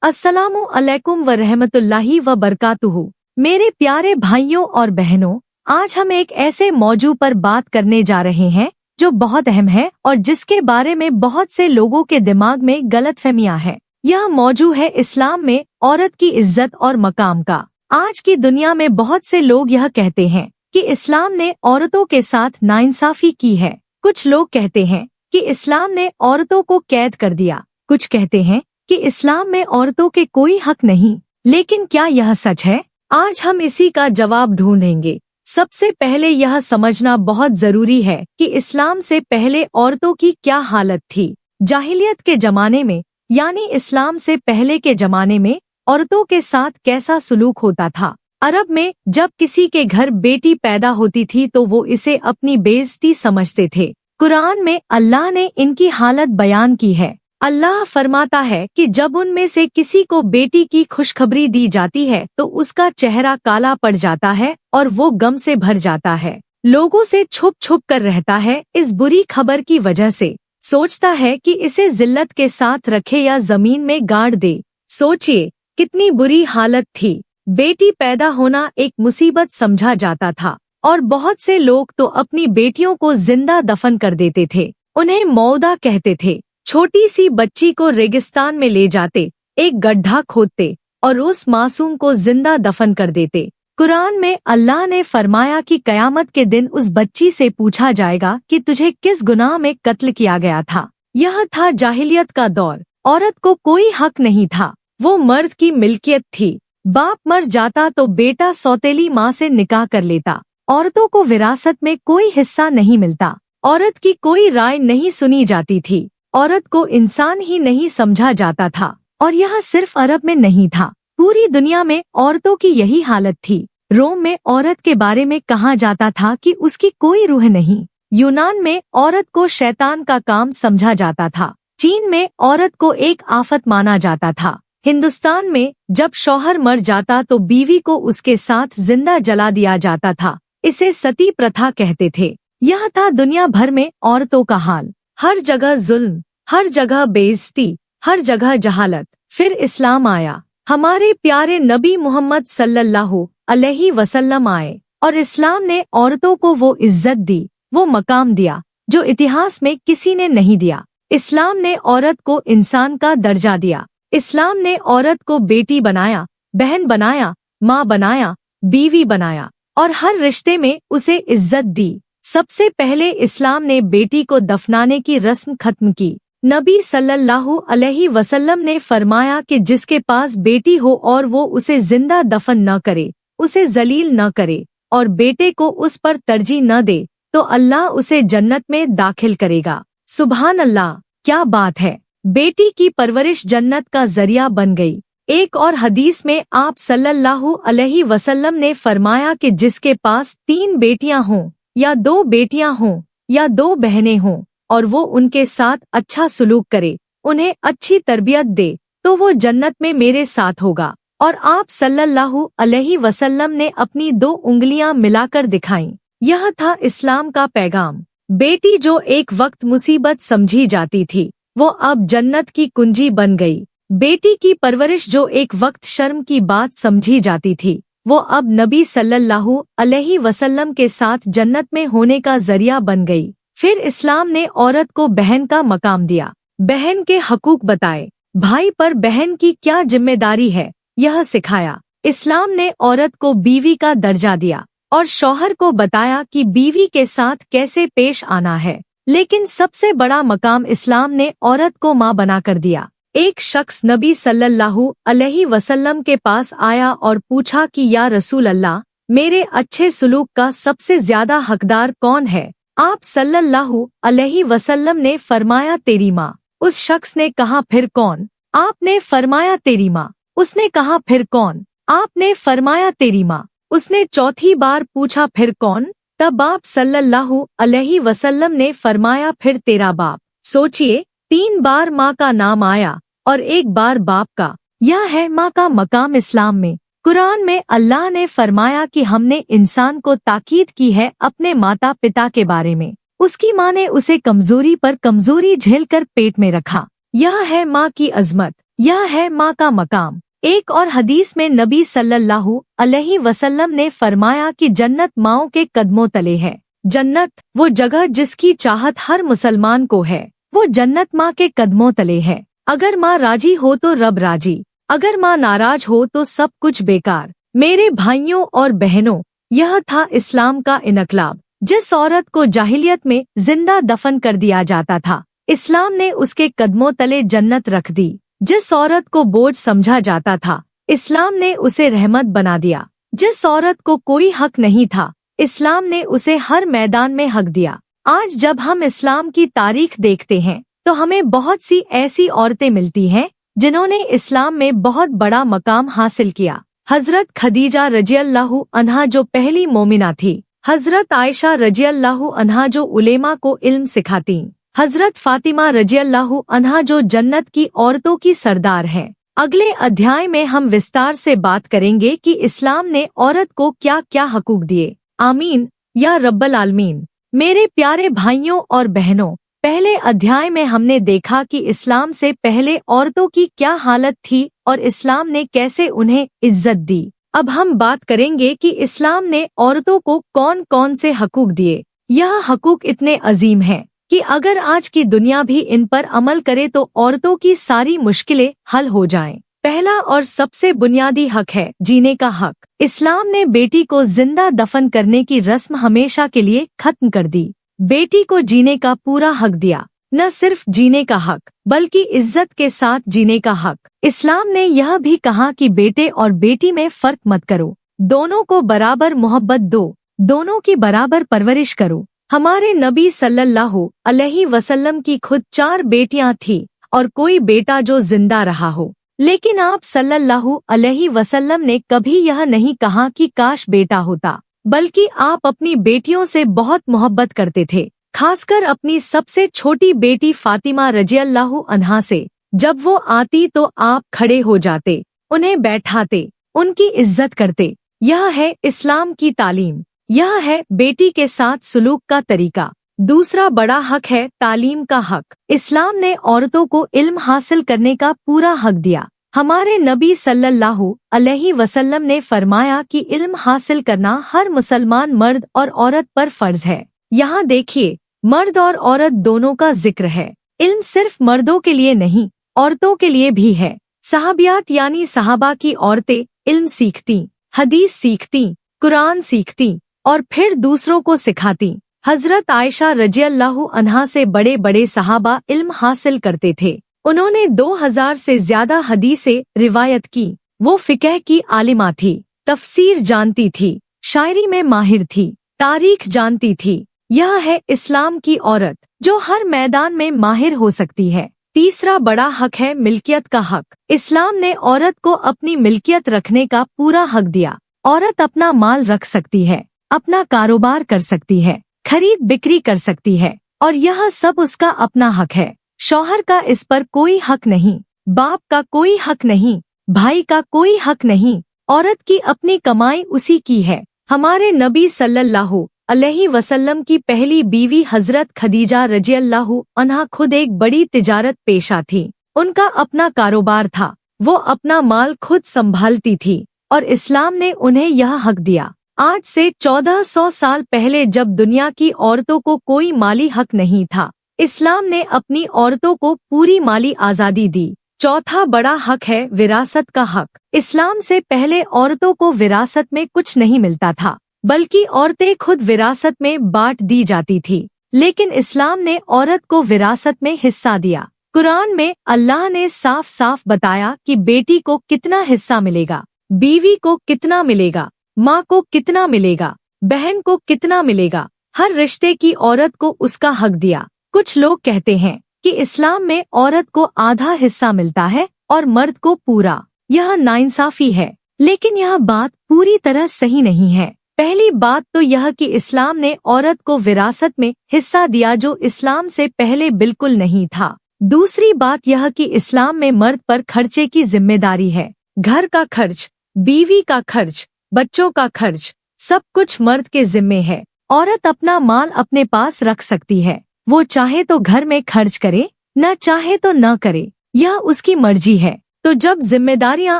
अस्सलामु अलैकुम व रहमतुल्लाहि व बरकातुहू। मेरे प्यारे भाइयों और बहनों, आज हम एक ऐसे मौजू पर बात करने जा रहे हैं जो बहुत अहम है और जिसके बारे में बहुत से लोगों के दिमाग में गलतफहमियां हैं। यह मौजू है इस्लाम में औरत की इज्जत और मकाम का। आज की दुनिया में बहुत से लोग यह कहते हैं कि इस्लाम ने औरतों के साथ नाइंसाफी की है। कुछ लोग कहते हैं कि इस्लाम ने औरतों को कैद कर दिया। कुछ कहते हैं कि इस्लाम में औरतों के कोई हक नहीं। लेकिन क्या यह सच है? आज हम इसी का जवाब ढूंढेंगे। सबसे पहले यह समझना बहुत जरूरी है कि इस्लाम से पहले औरतों की क्या हालत थी। जाहिलियत के जमाने में यानी इस्लाम से पहले के जमाने में औरतों के साथ कैसा सुलूक होता था। अरब में जब किसी के घर बेटी पैदा होती थी तो वो इसे अपनी बेइज्जती समझते थे। कुरान में अल्लाह ने इनकी हालत बयान की है। अल्लाह फरमाता है कि जब उनमें से किसी को बेटी की खुशखबरी दी जाती है तो उसका चेहरा काला पड़ जाता है और वो गम से भर जाता है। लोगों से छुप छुप कर रहता है इस बुरी खबर की वजह से। सोचता है कि इसे जिल्लत के साथ रखे या जमीन में गाड़ दे। सोचिए कितनी बुरी हालत थी। बेटी पैदा होना एक मुसीबत समझा जाता था और बहुत से लोग तो अपनी बेटियों को जिंदा दफन कर देते थे। उन्हें मौदा कहते थे। छोटी सी बच्ची को रेगिस्तान में ले जाते, एक गड्ढा खोदते और उस मासूम को जिंदा दफन कर देते। कुरान में अल्लाह ने फरमाया कि कयामत के दिन उस बच्ची से पूछा जाएगा कि तुझे किस गुनाह में कत्ल किया गया था। यह था जाहिलियत का दौर। औरत को कोई हक नहीं था, वो मर्द की मिल्कियत थी। बाप मर जाता तो बेटा सौतेली माँ से निकाह कर लेता। औरतों को विरासत में कोई हिस्सा नहीं मिलता। औरत की कोई राय नहीं सुनी जाती थी। औरत को इंसान ही नहीं समझा जाता था। और यह सिर्फ अरब में नहीं था, पूरी दुनिया में औरतों की यही हालत थी। रोम में औरत के बारे में कहा जाता था कि उसकी कोई रूह नहीं। यूनान में औरत को शैतान का काम समझा जाता था। चीन में औरत को एक आफत माना जाता था। हिंदुस्तान में जब शौहर मर जाता तो बीवी को उसके साथ जिंदा जला दिया जाता था। इसे सती प्रथा कहते थे। यह था दुनिया भर में औरतों का हाल। हर जगह जुल्म, हर जगह बेइज्जती, हर जगह जहालत। फिर इस्लाम आया। हमारे प्यारे नबी मोहम्मद सल्लल्लाहु अलैहि वसल्लम आए और इस्लाम ने औरतों को वो इज्जत दी, वो मकाम दिया जो इतिहास में किसी ने नहीं दिया। इस्लाम ने औरत को इंसान का दर्जा दिया। इस्लाम ने औरत को बेटी बनाया, बहन बनाया, माँ बनाया, बीवी बनाया और हर रिश्ते में उसे इज्जत दी। सबसे पहले इस्लाम ने बेटी को दफनाने की रस्म खत्म की। नबी सल्लल्लाहु अलैहि वसल्लम ने फरमाया कि जिसके पास बेटी हो और वो उसे जिंदा दफन न करे, उसे जलील न करे और बेटे को उस पर तरजीह न दे तो अल्लाह उसे जन्नत में दाखिल करेगा। सुभान अल्लाह, क्या बात है। बेटी की परवरिश जन्नत का जरिया बन गई। एक और हदीस में आप सल्लल्लाहु अलैहि वसल्लम ने फरमाया कि जिसके पास 3 बेटियां हों या 2 बेटियां हों या 2 बहनें हों और वो उनके साथ अच्छा सुलूक करे, उन्हें अच्छी तरबियत दे तो वो जन्नत में मेरे साथ होगा। और आप सल्लल्लाहु अलैहि वसल्लम ने अपनी 2 उंगलियां मिलाकर दिखाईं। यह था इस्लाम का पैगाम। बेटी जो एक वक्त मुसीबत समझी जाती थी वो अब जन्नत की कुंजी बन गई। बेटी की परवरिश जो एक वक्त शर्म की बात समझी जाती थी वो अब नबी सल्लल्लाहु अलैहि वसल्लम के साथ जन्नत में होने का जरिया बन गई। फिर इस्लाम ने औरत को बहन का मकाम दिया। बहन के हकूक बताए। भाई पर बहन की क्या जिम्मेदारी है यह सिखाया। इस्लाम ने औरत को बीवी का दर्जा दिया और शौहर को बताया कि बीवी के साथ कैसे पेश आना है। लेकिन सबसे बड़ा मकाम इस्लाम ने औरत को माँ बनाकर दिया। एक शख्स नबी सल्लल्लाहु अलैहि वसल्लम के पास आया और पूछा कि या रसूल अल्लाह, मेरे अच्छे सुलूक का सबसे ज्यादा हकदार कौन है? आप सल्लल्लाहु अलैहि वसल्लम ने फरमाया तेरी माँ। उस शख्स ने कहा फिर कौन? आपने फरमाया तेरी माँ। उसने कहा फिर कौन? आपने फरमाया तेरी माँ। उसने चौथी बार पूछा फिर कौन? तब आप सल्लल्लाहु अलैहि वसल्लम ने फरमाया फिर तेरा बाप। सोचिए, 3 बार माँ का नाम आया और 1 बार बाप का। यह है माँ का मकाम इस्लाम में। कुरान में अल्लाह ने फरमाया कि हमने इंसान को ताकीद की है अपने माता पिता के बारे में। उसकी माँ ने उसे कमजोरी पर कमजोरी झेलकर पेट में रखा। यह है माँ की अजमत। यह है माँ का मकाम। एक और हदीस में नबी सल्लल्लाहु अलैहि वसल्लम ने फरमाया कि जन्नत माँओं के कदमों तले है। जन्नत वो जगह जिसकी चाहत हर मुसलमान को है, वो जन्नत माँ के कदमों तले है। अगर माँ राजी हो तो रब राजी, अगर माँ नाराज हो तो सब कुछ बेकार। मेरे भाइयों और बहनों, यह था इस्लाम का इनकलाब। जिस औरत को जाहिलियत में जिंदा दफन कर दिया जाता था, इस्लाम ने उसके कदमों तले जन्नत रख दी। जिस औरत को बोझ समझा जाता था, इस्लाम ने उसे रहमत बना दिया। जिस औरत को कोई हक नहीं था, इस्लाम ने उसे हर मैदान में हक दिया। आज जब हम इस्लाम की तारीख देखते हैं तो हमें बहुत सी ऐसी औरतें मिलती हैं जिन्होंने इस्लाम में बहुत बड़ा मकाम हासिल किया। हजरत खदीजा रज़ियल्लाहु अन्हा जो पहली मोमिना थी, हजरत आयशा रज़ियल्लाहु अन्हा जो उलेमा को इल्म सिखाती, हजरत फातिमा रज़ियल्लाहु अन्हा जो जन्नत की औरतों की सरदार हैं। अगले अध्याय में हम विस्तार से बात करेंगे कि इस्लाम ने औरत को क्या क्या हकूक दिए। आमीन या रब्बल आलमीन। मेरे प्यारे भाइयों और बहनों, पहले अध्याय में हमने देखा कि इस्लाम से पहले औरतों की क्या हालत थी और इस्लाम ने कैसे उन्हें इज्जत दी। अब हम बात करेंगे कि इस्लाम ने औरतों को कौन कौन से हकूक दिए। यह हकूक इतने अजीम हैं कि अगर आज की दुनिया भी इन पर अमल करे तो औरतों की सारी मुश्किलें हल हो जाएं। पहला और सबसे बुनियादी हक है जीने का हक। इस्लाम ने बेटी को जिंदा दफन करने की रस्म हमेशा के लिए खत्म कर दी। बेटी को जीने का पूरा हक दिया। न सिर्फ जीने का हक बल्कि इज्जत के साथ जीने का हक। इस्लाम ने यह भी कहा कि बेटे और बेटी में फर्क मत करो, दोनों को बराबर मोहब्बत दो, दोनों की बराबर परवरिश करो। हमारे नबी सल्लल्लाहु अलैहि वसल्लम की खुद 4 बेटियां थी और कोई बेटा जो जिंदा रहा हो, लेकिन आप सल्लल्लाहु अलैहि वसल्लम ने कभी यह नहीं कहा कि काश बेटा होता, बल्कि आप अपनी बेटियों से बहुत मोहब्बत करते थे, खासकर अपनी सबसे छोटी बेटी फातिमा रज़ियल्लाहु अन्हा से। जब वो आती तो आप खड़े हो जाते, उन्हें बैठाते, उनकी इज्जत करते। यह है इस्लाम की तालीम, यह है बेटी के साथ सुलूक का तरीका। दूसरा बड़ा हक है तालीम का हक। इस्लाम ने औरतों को इल्म हासिल करने का पूरा हक दिया। हमारे नबी सल्लल्लाहु अलैहि वसल्लम ने फरमाया कि इल्म हासिल करना हर मुसलमान मर्द और औरत पर फर्ज है। यहाँ देखिए, मर्द और औरत दोनों का जिक्र है। इल्म सिर्फ मर्दों के लिए नहीं, औरतों के लिए भी है। सहाबियात यानी सहाबा की औरतें इल्म सीखती, हदीस सीखती, कुरान सीखती और फिर दूसरों को सिखाती। हजरत आयशा रज़ियल्लाहु अन्हा से बड़े बड़े सहाबा इल्म हासिल करते थे। उन्होंने 2000 से ज्यादा हदीसें रिवायत की। वो फिक़ह की आलिमा थी, तफसीर जानती थी, शायरी में माहिर थी, तारीख जानती थी। यह है इस्लाम की औरत जो हर मैदान में माहिर हो सकती है। तीसरा बड़ा हक है मिल्कियत का हक। इस्लाम ने औरत को अपनी मिल्कियत रखने का पूरा हक दिया। औरत अपना माल रख सकती है, अपना कारोबार कर सकती है, खरीद बिक्री कर सकती है और यह सब उसका अपना हक है। शौहर का इस पर कोई हक नहीं, बाप का कोई हक नहीं, भाई का कोई हक नहीं। औरत की अपनी कमाई उसी की है। हमारे नबी सल्लल्लाहु अलैहि वसल्लम की पहली बीवी हजरत खदीजा रज़ियल्लाहु अन्हा खुद एक बड़ी तिजारत पेशा थी। उनका अपना कारोबार था, वो अपना माल खुद संभालती थी और इस्लाम ने उन्हें यह हक दिया। आज से 1400 साल पहले जब दुनिया की औरतों को कोई माली हक नहीं था, इस्लाम ने अपनी औरतों को पूरी माली आज़ादी दी। चौथा बड़ा हक है विरासत का हक। इस्लाम से पहले औरतों को विरासत में कुछ नहीं मिलता था, बल्कि औरतें खुद विरासत में बांट दी जाती थी। लेकिन इस्लाम ने औरत को विरासत में हिस्सा दिया। कुरान में अल्लाह ने साफ साफ बताया कि बेटी को कितना हिस्सा मिलेगा, बीवी को कितना मिलेगा, माँ को कितना मिलेगा, बहन को कितना मिलेगा। हर रिश्ते की औरत को उसका हक दिया। कुछ लोग कहते हैं कि इस्लाम में औरत को आधा हिस्सा मिलता है और मर्द को पूरा। यह नाइंसाफी है, लेकिन यह बात पूरी तरह सही नहीं है। पहली बात तो यह कि इस्लाम ने औरत को विरासत में हिस्सा दिया जो इस्लाम से पहले बिल्कुल नहीं था। दूसरी बात यह कि इस्लाम में मर्द पर खर्चे की जिम्मेदारी है। घर का खर्च, बीवी का खर्च, बच्चों का खर्च, सब कुछ मर्द के जिम्मे है। औरत अपना माल अपने पास रख सकती है, वो चाहे तो घर में खर्च करे, न चाहे तो न करे। यह उसकी मर्जी है। तो जब जिम्मेदारियां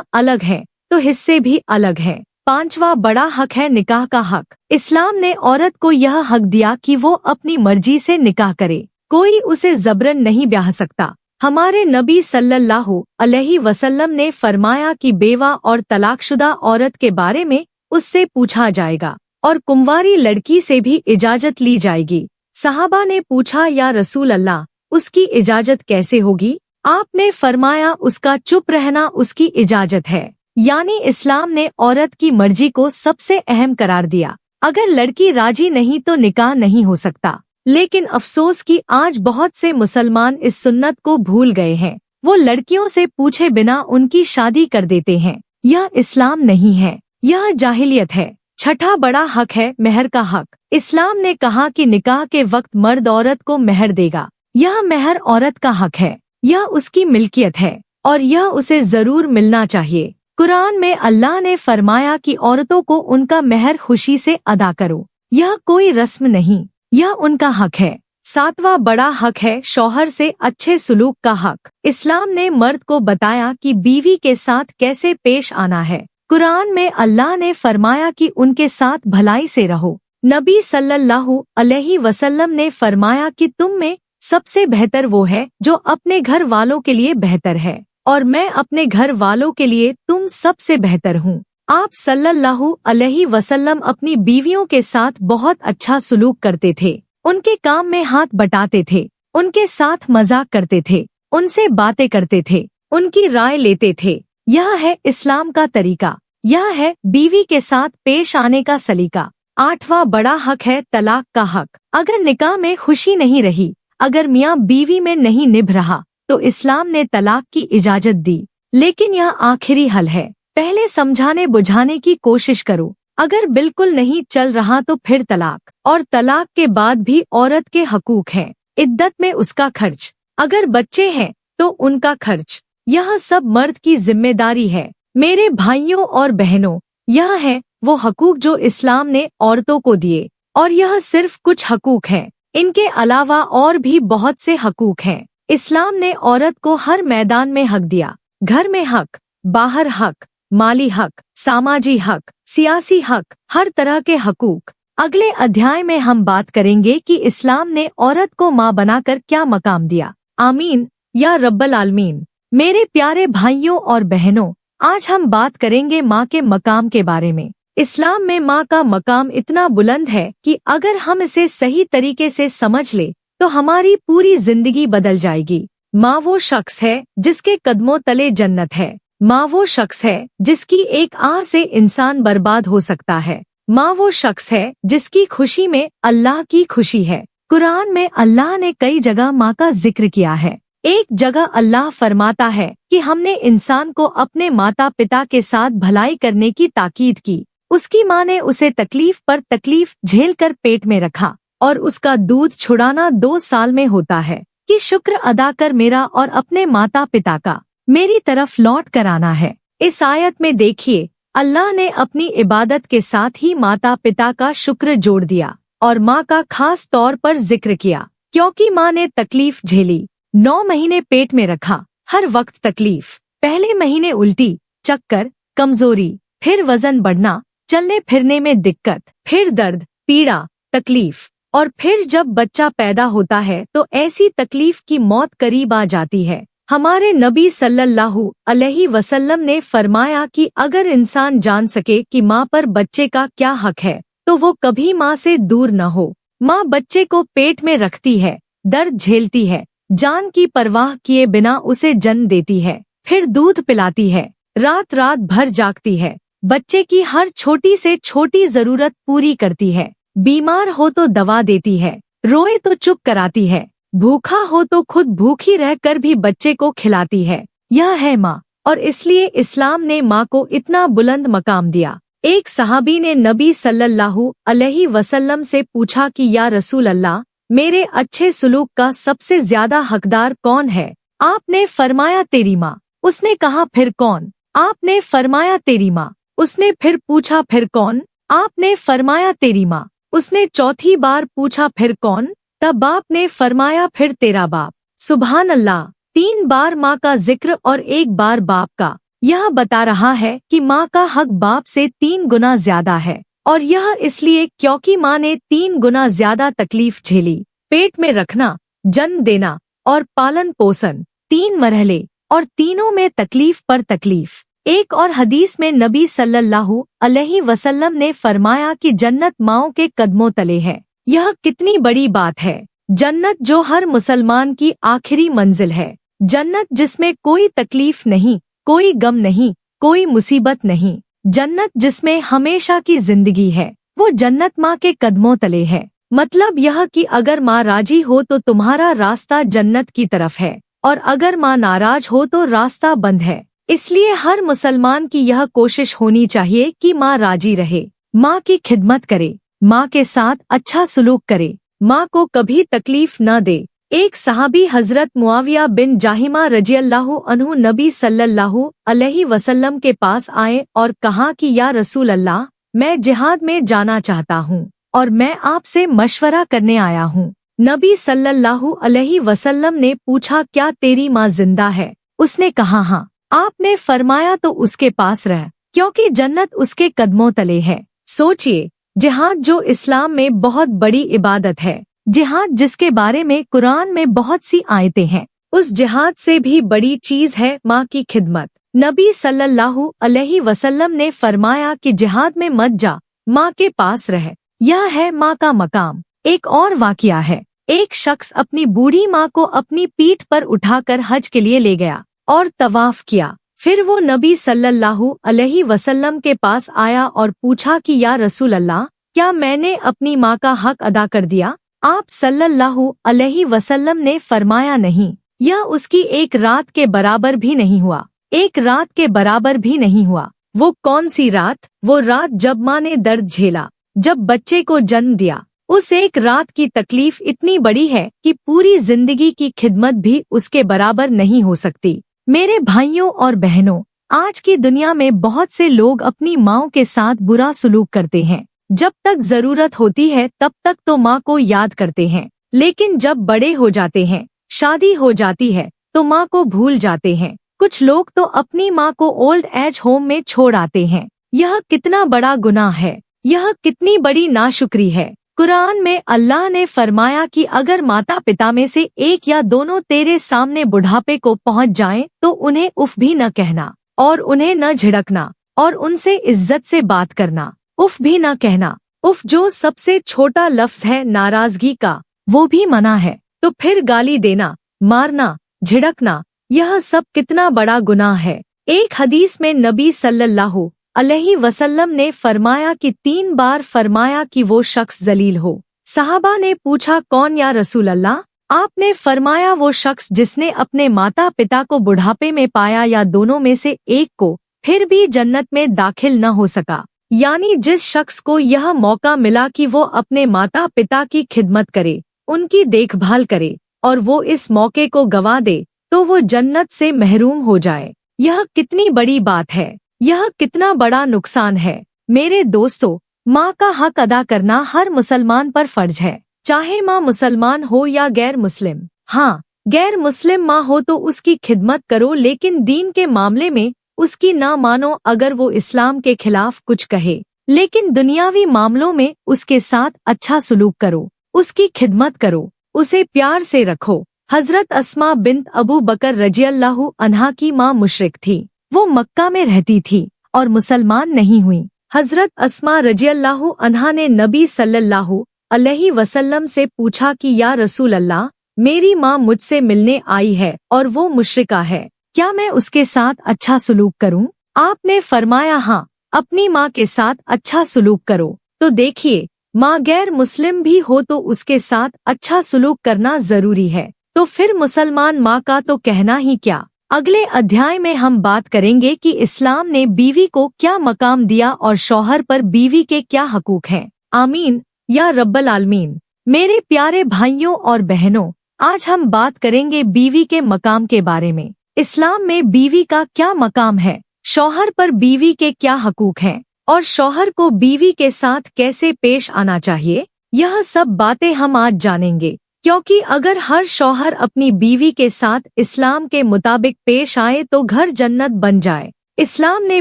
अलग हैं, तो हिस्से भी अलग हैं। 5वां बड़ा हक है निकाह का हक। इस्लाम ने औरत को यह हक दिया कि वो अपनी मर्जी से निकाह करे, कोई उसे जबरन नहीं ब्याह सकता। हमारे नबी सल्लल्लाहु अलैहि वसल्लम ने फरमाया कि बेवा और तलाकशुदा औरत के बारे में उससे पूछा जाएगा और कुंवारी लड़की से भी इजाजत ली जाएगी। सहाबा ने पूछा, या रसूल अल्लाह, उसकी इजाजत कैसे होगी? आपने फरमाया, उसका चुप रहना उसकी इजाजत है। यानी इस्लाम ने औरत की मर्जी को सबसे अहम करार दिया। अगर लड़की राजी नहीं तो निकाह नहीं हो सकता। लेकिन अफसोस कि आज बहुत से मुसलमान इस सुन्नत को भूल गए हैं। वो लड़कियों से पूछे बिना उनकी शादी कर देते हैं। यह इस्लाम नहीं है, यह जाहिलियत है। 6ठा बड़ा हक है मेहर का हक। इस्लाम ने कहा कि निकाह के वक्त मर्द औरत को मेहर देगा। यह मेहर औरत का हक है, यह उसकी मिल्कियत है और यह उसे जरूर मिलना चाहिए। कुरान में अल्लाह ने फरमाया कि औरतों को उनका मेहर खुशी से अदा करो। यह कोई रस्म नहीं, यह उनका हक है। 7वां बड़ा हक है शौहर से अच्छे सुलूक का हक। इस्लाम ने मर्द को बताया कि बीवी के साथ कैसे पेश आना है। कुरान में अल्लाह ने फरमाया कि उनके साथ भलाई से रहो। नबी सल्लल्लाहु अलैहि वसल्लम ने फरमाया कि तुम में सबसे बेहतर वो है जो अपने घर वालों के लिए बेहतर है, और मैं अपने घर वालों के लिए तुम सबसे बेहतर हूँ। आप सल्लल्लाहु अलैहि वसल्लम अपनी बीवियों के साथ बहुत अच्छा सुलूक करते थे। उनके काम में हाथ बटाते थे, उनके साथ मजाक करते थे, उनसे बातें करते थे, उनकी राय लेते थे। यह है इस्लाम का तरीका, यह है बीवी के साथ पेश आने का सलीका। 8वां बड़ा हक है तलाक का हक। अगर निकाह में खुशी नहीं रही, अगर मियाँ बीवी में नहीं निभ रहा, तो इस्लाम ने तलाक की इजाजत दी। लेकिन यह आखिरी हल है। पहले समझाने बुझाने की कोशिश करो। अगर बिल्कुल नहीं चल रहा तो फिर तलाक। और तलाक के बाद भी औरत के हकूक हैं। इद्दत में उसका खर्च, अगर बच्चे हैं तो उनका खर्च, यह सब मर्द की जिम्मेदारी है। मेरे भाइयों और बहनों, यह है वो हकूक जो इस्लाम ने औरतों को दिए, और यह सिर्फ कुछ हकूक हैं। इनके अलावा और भी बहुत से हकूक हैं। इस्लाम ने औरत को हर मैदान में हक दिया। घर में हक, बाहर हक, माली हक, सामाजी हक, सियासी हक, हर तरह के हकूक। अगले अध्याय में हम बात करेंगे कि इस्लाम ने औरत को माँ बनाकर क्या मकाम दिया। आमीन या रब्बल आलमीन। मेरे प्यारे भाइयों और बहनों, आज हम बात करेंगे माँ के मकाम के बारे में। इस्लाम में माँ का मकाम इतना बुलंद है कि अगर हम इसे सही तरीके से समझ ले तो हमारी पूरी जिंदगी बदल जाएगी। माँ वो शख्स है जिसके कदमों तले जन्नत है। माँ वो शख्स है जिसकी एक आह से इंसान बर्बाद हो सकता है। माँ वो शख्स है जिसकी खुशी में अल्लाह की खुशी है। कुरान में अल्लाह ने कई जगह माँ का जिक्र किया है। एक जगह अल्लाह फरमाता है कि हमने इंसान को अपने माता पिता के साथ भलाई करने की ताकीद की। उसकी माँ ने उसे तकलीफ पर तकलीफ झेल कर पेट में रखा, और उसका दूध छुड़ाना 2 साल में होता है कि शुक्र अदा कर मेरा और अपने माता पिता का, मेरी तरफ लौट कर आना है। इस आयत में देखिए, अल्लाह ने अपनी इबादत के साथ ही माता पिता का शुक्र जोड़ दिया और माँ का खास तौर पर जिक्र किया, क्योंकि माँ ने तकलीफ झेली। 9 महीने पेट में रखा, हर वक्त तकलीफ। पहले महीने उल्टी, चक्कर, कमजोरी, फिर वजन बढ़ना, चलने फिरने में दिक्कत, फिर दर्द, पीड़ा, तकलीफ, और फिर जब बच्चा पैदा होता है तो ऐसी तकलीफ की मौत करीब आ जाती है। हमारे नबी सल्लल्लाहु अलैहि वसल्लम ने फरमाया कि अगर इंसान जान सके कि माँ पर बच्चे का क्या हक है तो वो कभी माँ से दूर न हो। माँ बच्चे को पेट में रखती है, दर्द झेलती है, जान की परवाह किए बिना उसे जन्म देती है, फिर दूध पिलाती है, रात रात भर जागती है, बच्चे की हर छोटी से छोटी जरूरत पूरी करती है, बीमार हो तो दवा देती है, रोए तो चुप कराती है, भूखा हो तो खुद भूखी रहकर भी बच्चे को खिलाती है। यह है माँ, और इसलिए इस्लाम ने माँ को इतना बुलंद मकाम दिया। एक सहाबी ने नबी सल्लल्लाहु अलैहि वसल्लम से पूछा कि या रसूल अल्लाह, मेरे अच्छे सुलूक का सबसे ज्यादा हकदार कौन है? आपने फरमाया तेरी माँ। उसने कहा फिर कौन? आपने फरमाया तेरी माँ। उसने फिर पूछा फिर कौन? आपने फरमाया तेरी माँ। उसने चौथी बार पूछा फिर कौन? तब बाप ने फरमाया फिर तेरा बाप। सुभान अल्लाह। 3 बार माँ का जिक्र और 1 बार बाप का। यह बता रहा है कि माँ का हक बाप से 3 गुना ज्यादा है, और यह इसलिए क्योंकि माँ ने 3 गुना ज्यादा तकलीफ झेली। पेट में रखना, जन्म देना और पालन पोषण, 3 मरहले, और तीनों में तकलीफ पर तकलीफ। एक और हदीस में नबी सल्लल्लाहु अलैहि वसल्लम ने फरमाया कि जन्नत माँओं के कदमों तले है। यह कितनी बड़ी बात है। जन्नत जो हर मुसलमान की आखिरी मंजिल है। जन्नत जिसमें कोई तकलीफ नहीं, कोई गम नहीं, कोई मुसीबत नहीं। जन्नत जिसमें हमेशा की जिंदगी है, वो जन्नत माँ के कदमों तले है। मतलब यह कि अगर माँ राजी हो तो तुम्हारा रास्ता जन्नत की तरफ है, और अगर माँ नाराज हो तो रास्ता बंद है। इसलिए हर मुसलमान की यह कोशिश होनी चाहिए कि माँ राजी रहे, माँ की खिदमत करे, माँ के साथ अच्छा सुलूक करे, माँ को कभी तकलीफ न दे। एक सहाबी हजरत मुआविया बिन जाहिमा रजियल्लाहु अन्हु नबी सल्लल्लाहु अलैहि वसल्लम के पास आए और कहा कि या रसूल अल्लाह, मैं जिहाद में जाना चाहता हूँ और मैं आपसे मशवरा करने आया हूँ। नबी सल्लल्लाहु अलैहि वसल्लम ने पूछा, क्या तेरी माँ जिंदा है? उसने कहा हाँ। आपने फरमाया तो उसके पास रह, क्योंकि जन्नत उसके कदमों तले है। सोचिए, जिहाद जो इस्लाम में बहुत बड़ी इबादत है, जिहाद जिसके बारे में कुरान में बहुत सी आयतें हैं, उस जिहाद से भी बड़ी चीज है माँ की खिदमत। नबी सल्लल्लाहु अलैहि वसल्लम ने फरमाया कि जिहाद में मत जा, माँ के पास रह, यह है माँ का मकाम। एक और वाकया है, एक शख्स अपनी बूढ़ी माँ को अपनी पीठ पर उठाकर हज के लिए ले गया और तवाफ किया। फिर वो नबी सल्लल्लाहु अलैहि वसल्लम के पास आया और पूछा कि या रसूल अल्लाह, क्या मैंने अपनी माँ का हक अदा कर दिया? आप सल्लल्लाहु अलैहि वसल्लम ने फरमाया नहीं, यह उसकी एक रात के बराबर भी नहीं हुआ। एक रात के बराबर भी नहीं हुआ। वो कौन सी रात? वो रात जब माँ ने दर्द झेला, जब बच्चे को जन्म दिया। उस एक रात की तकलीफ इतनी बड़ी है कि पूरी जिंदगी की खिदमत भी उसके बराबर नहीं हो सकती। मेरे भाइयों और बहनों, आज की दुनिया में बहुत से लोग अपनी माँओं के साथ बुरा सलूक करते हैं। जब तक जरूरत होती है तब तक तो माँ को याद करते हैं, लेकिन जब बड़े हो जाते हैं, शादी हो जाती है, तो माँ को भूल जाते हैं। कुछ लोग तो अपनी माँ को ओल्ड एज होम में छोड़ आते हैं। यह कितना बड़ा गुनाह है, यह कितनी बड़ी नाशुक्री है। कुरान में अल्लाह ने फरमाया कि अगर माता पिता में से एक या दोनों तेरे सामने बुढ़ापे को पहुँच जाएं, तो उन्हें उफ भी न कहना और उन्हें न झिड़कना और उनसे इज्जत से बात करना। उफ भी न कहना। उफ जो सबसे छोटा लफ्ज है नाराजगी का, वो भी मना है। तो फिर गाली देना, मारना, झिड़कना, यह सब कितना बड़ा गुनाह है। एक हदीस में नबी सल्लल्लाहु अलैहि वसल्लम ने फरमाया कि 3 बार फरमाया कि वो शख्स जलील हो। सहाबा ने पूछा, कौन या रसूल अल्लाह? आपने फरमाया वो शख्स जिसने अपने माता पिता को बुढ़ापे में पाया या दोनों में से एक को, फिर भी जन्नत में दाखिल न हो सका। यानी जिस शख्स को यह मौका मिला कि वो अपने माता पिता की खिदमत करे, उनकी देखभाल करे, और वो इस मौके को गवा दे, तो वो जन्नत से महरूम हो जाए। यह कितनी बड़ी बात है, यह कितना बड़ा नुकसान है। मेरे दोस्तों, माँ का हक अदा करना हर मुसलमान पर फर्ज है, चाहे माँ मुसलमान हो या गैर मुस्लिम। हाँ, गैर मुस्लिम माँ हो तो उसकी खिदमत करो, लेकिन दीन के मामले में उसकी ना मानो अगर वो इस्लाम के खिलाफ कुछ कहे। लेकिन दुनियावी मामलों में उसके साथ अच्छा सुलूक करो, उसकी खिदमत करो, उसे प्यार से रखो। हजरत अस्मा बिन्त अबू बकर रजियल्लाहु अन्हा की माँ मुशरिक थी। वो मक्का में रहती थी और मुसलमान नहीं हुई। हजरत अस्मा रजियल्लाहु अन्हा ने नबी सल्लल्लाहु अलैहि वसल्लम से पूछा कि या रसूल अल्लाह, मेरी माँ मुझसे मिलने आई है और वो मुशरिका है, क्या मैं उसके साथ अच्छा सुलूक करूं? आपने फरमाया हाँ, अपनी माँ के साथ अच्छा सुलूक करो। तो देखिए, माँ गैर मुस्लिम भी हो तो उसके साथ अच्छा सुलूक करना जरूरी है, तो फिर मुसलमान माँ का तो कहना ही क्या। अगले अध्याय में हम बात करेंगे कि इस्लाम ने बीवी को क्या मकाम दिया और शौहर पर बीवी के क्या हकूक हैं। आमीन या रब्बल आलमीन। मेरे प्यारे भाइयों और बहनों, आज हम बात करेंगे बीवी के मकाम के बारे में। इस्लाम में बीवी का क्या मकाम है, शौहर पर बीवी के क्या हकूक हैं, और शौहर को बीवी के साथ कैसे पेश आना चाहिए। यह सब बातें हम आज जानेंगे। क्योंकि अगर हर शौहर अपनी बीवी के साथ इस्लाम के मुताबिक पेश आए तो घर जन्नत बन जाए। इस्लाम ने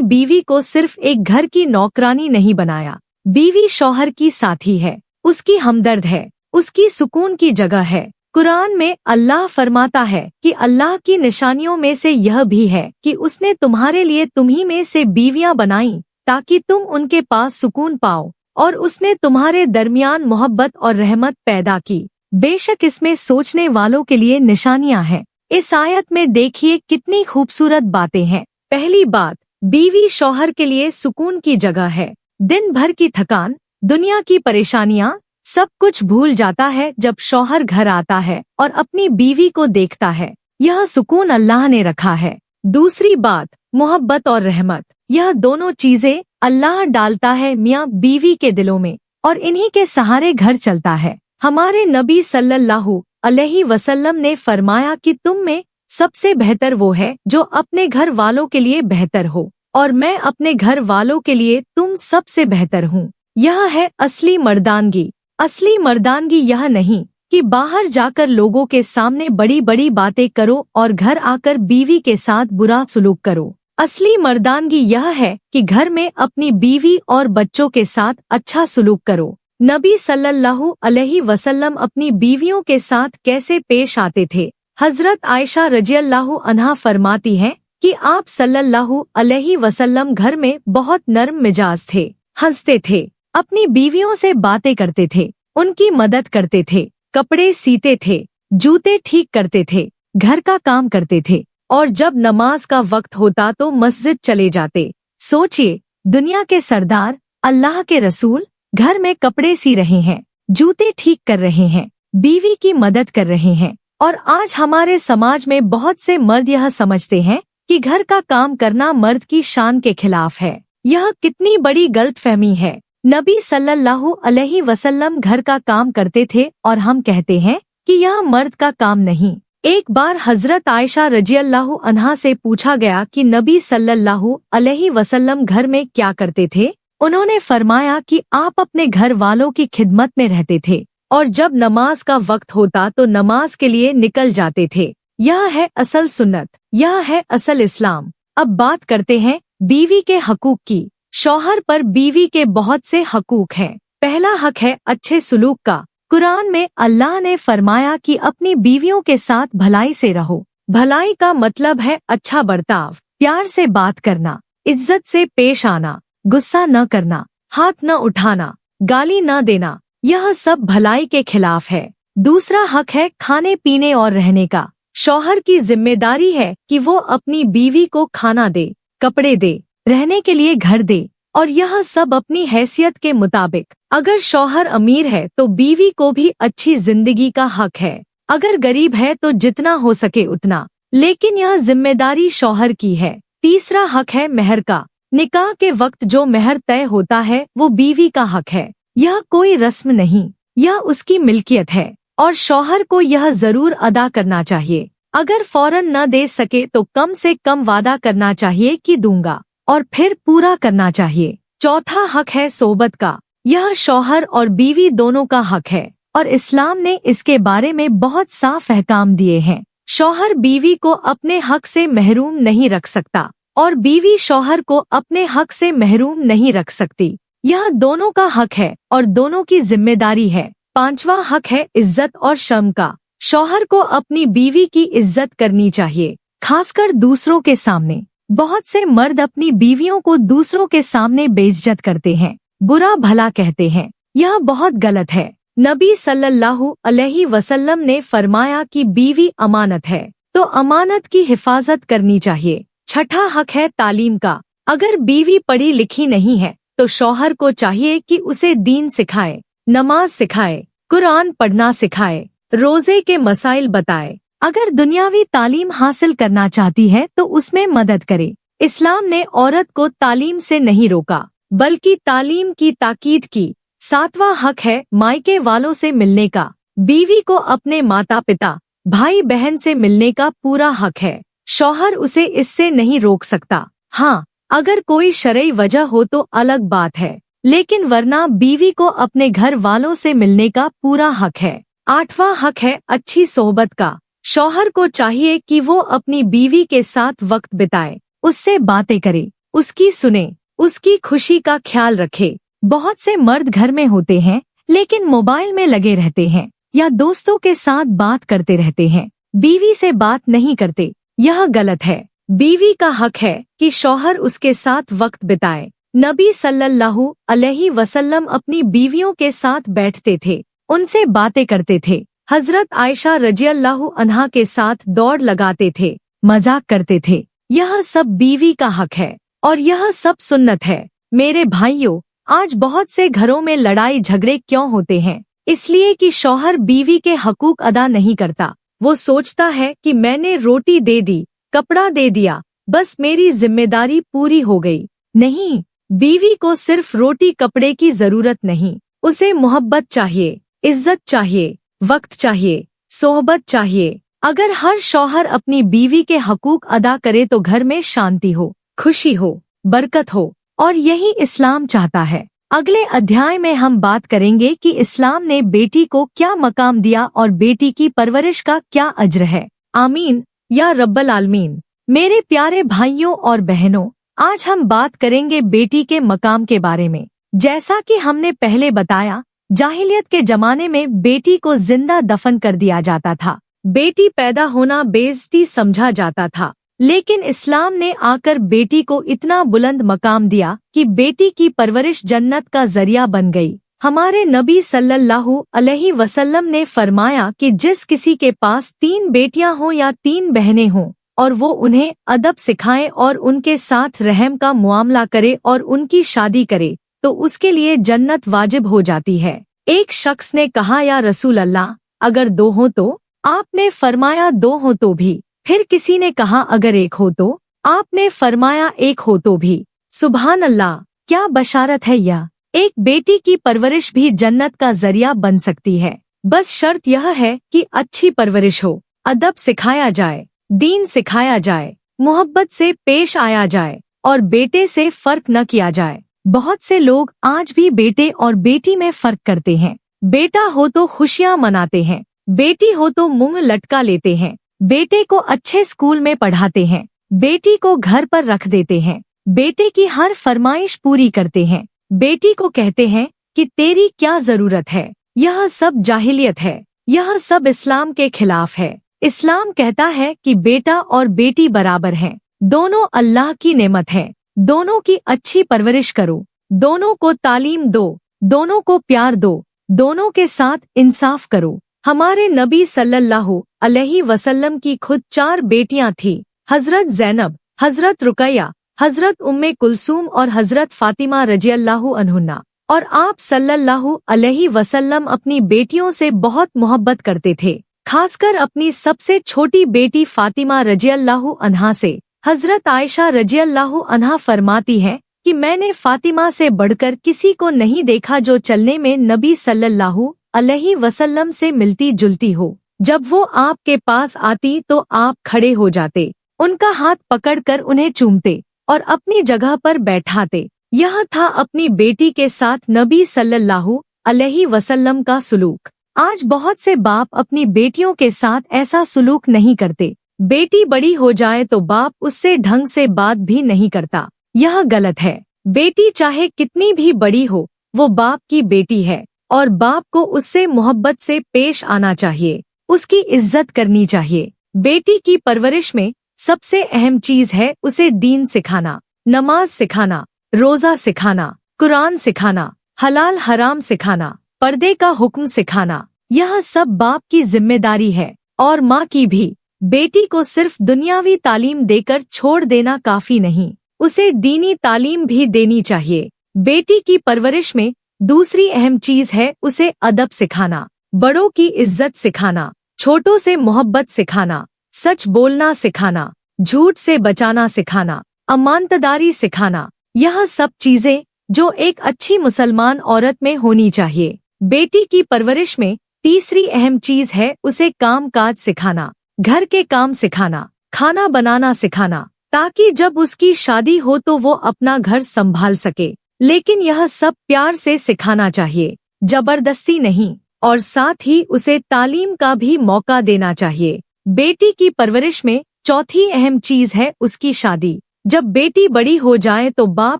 बीवी को सिर्फ एक घर की नौकरानी नहीं बनाया। बीवी शौहर की साथी है, उसकी हमदर्द है, उसकी सुकून की जगह है। कुरान में अल्लाह फरमाता है कि अल्लाह की निशानियों में से यह भी है कि उसने तुम्हारे लिए तुम्ही में से बीवियां बनाई ताकि तुम उनके पास सुकून पाओ, और उसने तुम्हारे दरमियान मोहब्बत और रहमत पैदा की। बेशक इसमें सोचने वालों के लिए निशानियां हैं। इस आयत में देखिए कितनी खूबसूरत बातें हैं। पहली बात, बीवी शौहर के लिए सुकून की जगह है। दिन भर की थकान, दुनिया की परेशानियां, सब कुछ भूल जाता है जब शौहर घर आता है और अपनी बीवी को देखता है। यह सुकून अल्लाह ने रखा है। दूसरी बात, मोहब्बत और रहमत, यह दोनों चीजें अल्लाह डालता है मियाँ बीवी के दिलों में, और इन्हीं के सहारे घर चलता है। हमारे नबी सल्लल्लाहु अलैहि वसल्लम ने फरमाया कि तुम में सबसे बेहतर वो है जो अपने घर वालों के लिए बेहतर हो, और मैं अपने घर वालों के लिए तुम सबसे बेहतर हूँ। यह है असली मर्दानगी। असली मर्दानगी यह नहीं कि बाहर जाकर लोगों के सामने बड़ी बड़ी बातें करो और घर आकर बीवी के साथ बुरा सलूक करो। असली मर्दानगी यह है कि घर में अपनी बीवी और बच्चों के साथ अच्छा सलूक करो। नबी सल्लल्लाहु अलैहि वसल्लम अपनी बीवियों के साथ कैसे पेश आते थे? हजरत आयशा रज़ियल्लाहु अन्हा फरमाती हैं कि आप सल्लल्लाहु अलैहि वसल्लम घर में बहुत नर्म मिजाज थे, हंसते थे, अपनी बीवियों से बातें करते थे, उनकी मदद करते थे, कपड़े सीते थे, जूते ठीक करते थे, घर का काम करते थे, और जब नमाज का वक्त होता तो मस्जिद चले जाते। सोचिए, दुनिया के सरदार, अल्लाह के रसूल घर में कपड़े सी रहे हैं, जूते ठीक कर रहे हैं, बीवी की मदद कर रहे हैं। और आज हमारे समाज में बहुत से मर्द यह समझते हैं कि घर का काम करना मर्द की शान के खिलाफ है। यह कितनी बड़ी गलतफहमी है। नबी सल्लल्लाहु अलैहि वसल्लम घर का काम करते थे और हम कहते हैं कि यह मर्द का काम नहीं। एक बार हजरत आयशा रज़ियल्लाहु अन्हा से पूछा गया कि नबी सल्लल्लाहु अलैहि वसल्लम घर में क्या करते थे। उन्होंने फरमाया कि आप अपने घर वालों की खिदमत में रहते थे, और जब नमाज का वक्त होता तो नमाज के लिए निकल जाते थे। यह है असल सुन्नत, यह है असल इस्लाम। अब बात करते हैं बीवी के हकूक की। शौहर पर बीवी के बहुत से हकूक हैं। पहला हक है अच्छे सलूक का। कुरान में अल्लाह ने फरमाया कि अपनी बीवियों के साथ भलाई से रहो। भलाई का मतलब है अच्छा बर्ताव, प्यार से बात करना, इज्जत से पेश आना, गुस्सा न करना, हाथ न उठाना, गाली न देना। यह सब भलाई के खिलाफ है। दूसरा हक है खाने पीने और रहने का। शौहर की जिम्मेदारी है कि वो अपनी बीवी को खाना दे, कपड़े दे, रहने के लिए घर दे, और यह सब अपनी हैसियत के मुताबिक। अगर शौहर अमीर है तो बीवी को भी अच्छी जिंदगी का हक है, अगर गरीब है तो जितना हो सके उतना, लेकिन यह जिम्मेदारी शौहर की है। तीसरा हक है मेहर का। निकाह के वक्त जो मेहर तय होता है वो बीवी का हक है। यह कोई रस्म नहीं, यह उसकी मिल्कियत है, और शौहर को यह जरूर अदा करना चाहिए। अगर फौरन न दे सके तो कम से कम वादा करना चाहिए कि दूंगा, और फिर पूरा करना चाहिए। चौथा हक है सोबत का। यह शौहर और बीवी दोनों का हक है, और इस्लाम ने इसके बारे में बहुत साफ अहकाम दिए हैं। शौहर बीवी को अपने हक से महरूम नहीं रख सकता, और बीवी शौहर को अपने हक से महरूम नहीं रख सकती। यह दोनों का हक है और दोनों की जिम्मेदारी है। पांचवा हक है इज्जत और शर्म का। शौहर को अपनी बीवी की इज्जत करनी चाहिए, खासकर दूसरों के सामने। बहुत से मर्द अपनी बीवियों को दूसरों के सामने बेइज्जत करते हैं, बुरा भला कहते हैं। यह बहुत गलत है। नबी सल्लल्लाहु अलैहि वसल्लम ने फरमाया कि बीवी अमानत है, तो अमानत की हिफाजत करनी चाहिए। छठा हक है तालीम का। अगर बीवी पढ़ी लिखी नहीं है तो शौहर को चाहिए कि उसे दीन सिखाए, नमाज सिखाए, कुरान पढ़ना सिखाए, रोजे के मसाइल बताए। अगर दुनियावी तालीम हासिल करना चाहती है तो उसमें मदद करे। इस्लाम ने औरत को तालीम से नहीं रोका, बल्कि तालीम की ताकीद की। सातवां हक है मायके वालों से मिलने का। बीवी को अपने माता पिता, भाई बहन से मिलने का पूरा हक है। शौहर उसे इससे नहीं रोक सकता। हाँ, अगर कोई शरई वजह हो तो अलग बात है, लेकिन वरना बीवी को अपने घर वालों से मिलने का पूरा हक है। 8वां हक है अच्छी सोहबत का। शौहर को चाहिए कि वो अपनी बीवी के साथ वक्त बिताए, उससे बातें करे, उसकी सुने, उसकी खुशी का ख्याल रखे। बहुत से मर्द घर में होते हैं लेकिन मोबाइल में लगे रहते हैं या दोस्तों के साथ बात करते रहते हैं, बीवी से बात नहीं करते। यह गलत है। बीवी का हक है कि शौहर उसके साथ वक्त बिताए। नबी सल्लल्लाहु अलैहि वसल्लम अपनी बीवियों के साथ बैठते थे, उनसे बातें करते थे। हजरत आयशा रजियल्लाहु अन्हा के साथ दौड़ लगाते थे, मजाक करते थे। यह सब बीवी का हक है और यह सब सुन्नत है। मेरे भाइयों, आज बहुत से घरों में लड़ाई झगड़े क्यों होते हैं? इसलिए कि शौहर बीवी के हकूक अदा नहीं करता। वो सोचता है कि मैंने रोटी दे दी, कपड़ा दे दिया, बस मेरी जिम्मेदारी पूरी हो गई। नहीं, बीवी को सिर्फ रोटी कपड़े की जरूरत नहीं, उसे मोहब्बत चाहिए, इज्जत चाहिए, वक्त चाहिए, सोहबत चाहिए। अगर हर शौहर अपनी बीवी के हकूक अदा करे तो घर में शांति हो, खुशी हो, बरकत हो, और यही इस्लाम चाहता है। अगले अध्याय में हम बात करेंगे कि इस्लाम ने बेटी को क्या मकाम दिया और बेटी की परवरिश का क्या अज्र है। आमीन या रब्बल आलमीन। मेरे प्यारे भाइयों और बहनों, आज हम बात करेंगे बेटी के मकाम के बारे में। जैसा कि हमने पहले बताया, जाहिलियत के जमाने में बेटी को जिंदा दफन कर दिया जाता था। बेटी पैदा होना बेइज्जती समझा जाता था, लेकिन इस्लाम ने आकर बेटी को इतना बुलंद मकाम दिया कि बेटी की परवरिश जन्नत का जरिया बन गई। हमारे नबी सल्लल्लाहु अलैहि वसल्लम ने फरमाया कि जिस किसी के पास 3 बेटियां हों या 3 बहनें हों और वो उन्हें अदब सिखाए और उनके साथ रहम का मुआमला करे और उनकी शादी करे तो उसके लिए जन्नत वाजिब हो जाती है। एक शख्स ने कहा, या रसूल अल्लाह, अगर 2 हो तो? आपने फरमाया 2 हो तो भी। फिर किसी ने कहा, अगर 1 हो तो? आपने फरमाया 1 हो तो भी। सुभान अल्लाह, क्या बशारत है यह! एक बेटी की परवरिश भी जन्नत का जरिया बन सकती है। बस शर्त यह है कि अच्छी परवरिश हो, अदब सिखाया जाए, दीन सिखाया जाए, मोहब्बत से पेश आया जाए और बेटे से फर्क न किया जाए। बहुत से लोग आज भी बेटे और बेटी में फर्क करते हैं। बेटा हो तो खुशियां मनाते हैं, बेटी हो तो मुंह लटका लेते हैं। बेटे को अच्छे स्कूल में पढ़ाते हैं, बेटी को घर पर रख देते हैं, बेटे की हर फरमाइश पूरी करते हैं, बेटी को कहते हैं कि तेरी क्या जरूरत है। यह सब जाहिलियत है, यह सब इस्लाम के खिलाफ है। इस्लाम कहता है कि बेटा और बेटी बराबर हैं, दोनों अल्लाह की नेमत है, दोनों की अच्छी परवरिश करो, दोनों को तालीम दो, दोनों को प्यार दो, दोनों के साथ इंसाफ करो। हमारे नबी सल्लल्लाहु अलैहि वसल्लम की खुद 4 बेटियां थी, हजरत ज़ैनब, हजरत रुकैया, हजरत उम्मे कुलसूम और हजरत फातिमा रजियल्लाहु अन्हुन्ना। और आप सल्लल्लाहु अलैहि वसल्लम अपनी बेटियों से बहुत मोहब्बत करते थे, खासकर अपनी सबसे छोटी बेटी फातिमा रजियल्लाहु अन्हा से। हजरत आयशा रजियल्लाहु अन्हा फरमाती हैं कि मैंने फातिमा से बढ़कर किसी को नहीं देखा जो चलने में नबी सल्लल्लाहु अलैहि वसल्लम से मिलती जुलती हो। जब वो आपके पास आती तो आप खड़े हो जाते, उनका हाथ पकड़कर उन्हें चूमते और अपनी जगह पर बैठाते। यह था अपनी बेटी के साथ नबी सल्लल्लाहु अलैहि वसल्लम का सुलूक। आज बहुत से बाप अपनी बेटियों के साथ ऐसा सुलूक नहीं करते। बेटी बड़ी हो जाए तो बाप उससे ढंग से बात भी नहीं करता। यह गलत है। बेटी चाहे कितनी भी बड़ी हो, वो बाप की बेटी है और बाप को उससे मोहब्बत से पेश आना चाहिए, उसकी इज्जत करनी चाहिए। बेटी की परवरिश में सबसे अहम चीज है उसे दीन सिखाना, नमाज सिखाना, रोजा सिखाना, कुरान सिखाना, हलाल हराम सिखाना, पर्दे का हुक्म सिखाना। यह सब बाप की जिम्मेदारी है और माँ की भी। बेटी को सिर्फ दुनियावी तालीम देकर छोड़ देना काफी नहीं, उसे दीनी तालीम भी देनी चाहिए। बेटी की परवरिश में दूसरी अहम चीज है उसे अदब सिखाना, बड़ों की इज्जत सिखाना, छोटों से मोहब्बत सिखाना, सच बोलना सिखाना, झूठ से बचाना सिखाना, अमानतदारी सिखाना। यह सब चीजें जो एक अच्छी मुसलमान औरत में होनी चाहिए। बेटी की परवरिश में तीसरी अहम चीज है उसे काम काज सिखाना, घर के काम सिखाना, खाना बनाना सिखाना, ताकि जब उसकी शादी हो तो वो अपना घर संभाल सके। लेकिन यह सब प्यार से सिखाना चाहिए, जबरदस्ती नहीं। और साथ ही उसे तालीम का भी मौका देना चाहिए। बेटी की परवरिश में चौथी अहम चीज है उसकी शादी। जब बेटी बड़ी हो जाए तो बाप